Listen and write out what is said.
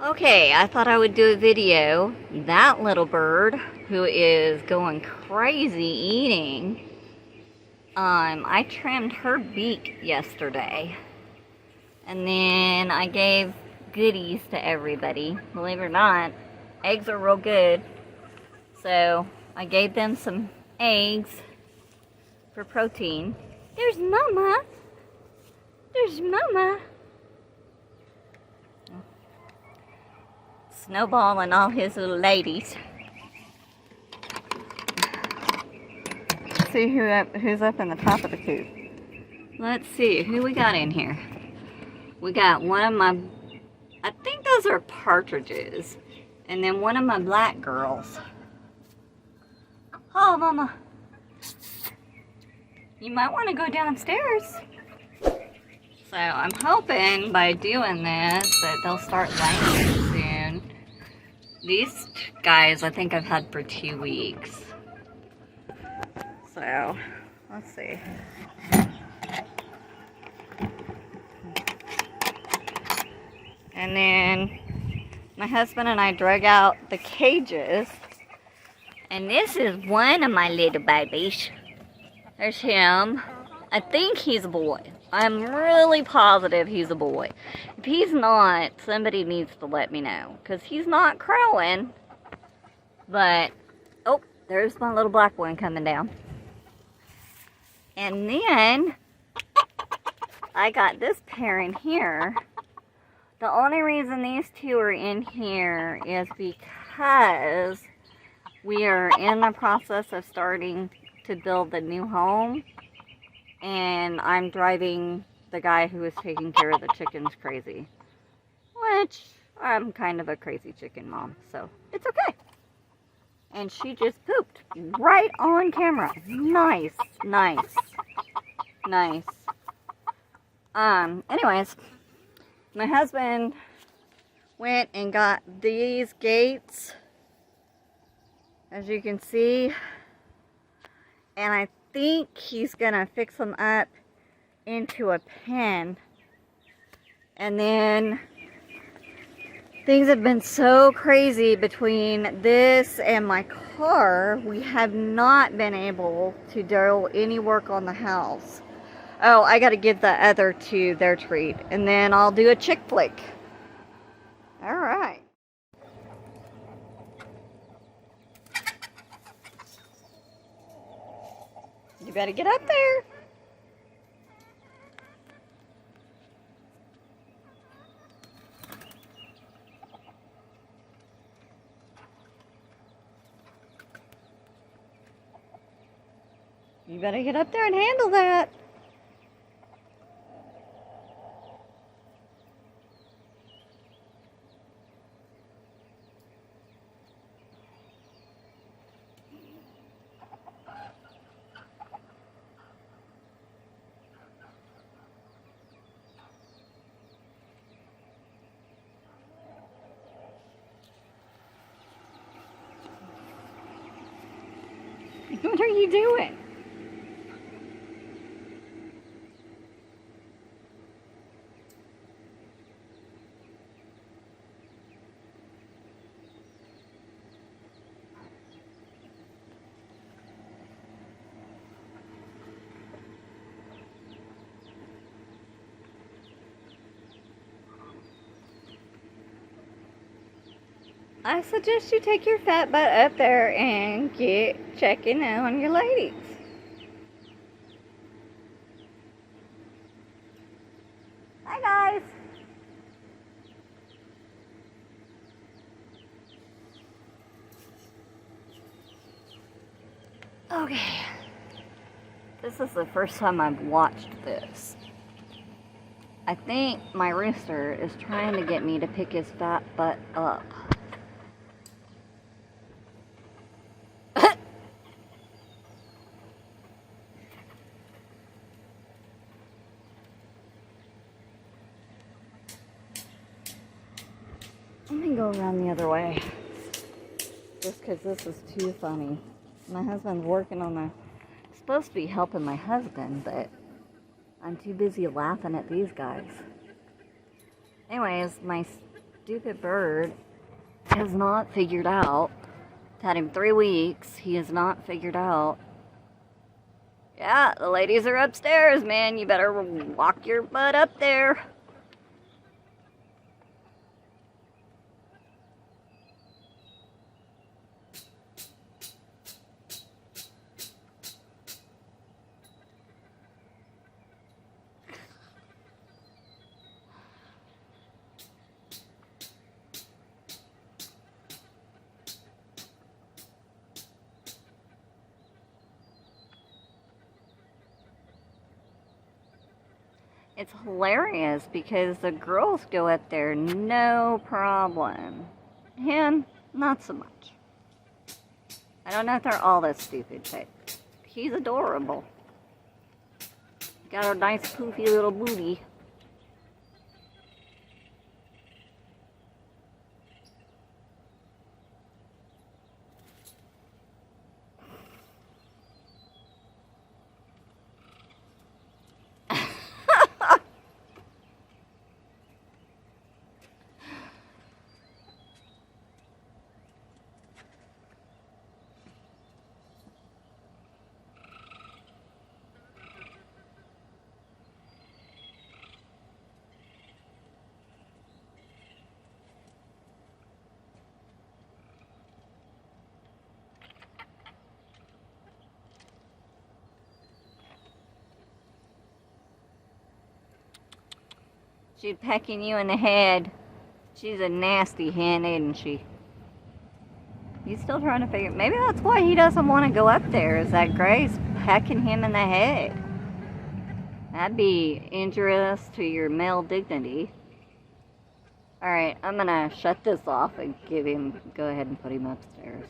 Okay, I thought I would do a video. That little bird who is going crazy eating, I trimmed her beak yesterday. And then I gave goodies to everybody. Believe it or not, eggs are real good. So I gave them some eggs for protein. There's Mama. There's Mama. Snowball and all his little ladies. Let's see who's up in the top of the coop. Let's see who we got in here. We got one of my, I think those are partridges, and then one of my black girls. Oh, Mama. You might want to go downstairs. So I'm hoping by doing this that they'll start laying soon. These guys I think I've had for 2 weeks. So, let's see. And then my husband and I drug out the cages. And this is one of my little babies. There's him. I think he's a boy. I'm really positive he's a boy. If he's not, somebody needs to let me know. Because he's not crowing. But, oh, there's my little black one coming down. And then, I got this pair in here. The only reason these two are in here is because we are in the process of starting to build the new home. And I'm driving the guy who is taking care of the chickens crazy. Which, I'm kind of a crazy chicken mom, so it's okay. And she just pooped right on camera. Nice, nice, nice. Anyways, my husband went and got these gates, as you can see. And I think he's gonna fix them up into a pen. And then things have been so crazy between this and my car, we have not been able to do any work on the house. Oh, I gotta give the other two their treat, and then I'll do a chick flick. All right. You better get up there. You better get up there and handle that. What are you doing? I suggest you take your fat butt up there and get checking in on your ladies. Hi guys. Okay. This is the first time I've watched this. I think my rooster is trying to get me to pick his fat butt up. Let me go around the other way, just because this is too funny. My husband's working on supposed to be helping my husband, but I'm too busy laughing at these guys. Anyways, my stupid bird has not figured out. It's had him 3 weeks. He has not figured out. Yeah, the ladies are upstairs, man. You better walk your butt up there. It's hilarious because the girls go up there no problem. Him, not so much. I don't know if they're all this stupid, but he's adorable. Got a nice poofy little booty. She's pecking you in the head. She's a nasty hen, isn't she? He's still trying to figure... Maybe that's why he doesn't want to go up there, is that Gray's pecking him in the head. That'd be injurious to your male dignity. Alright, I'm gonna shut this off and go ahead and put him upstairs.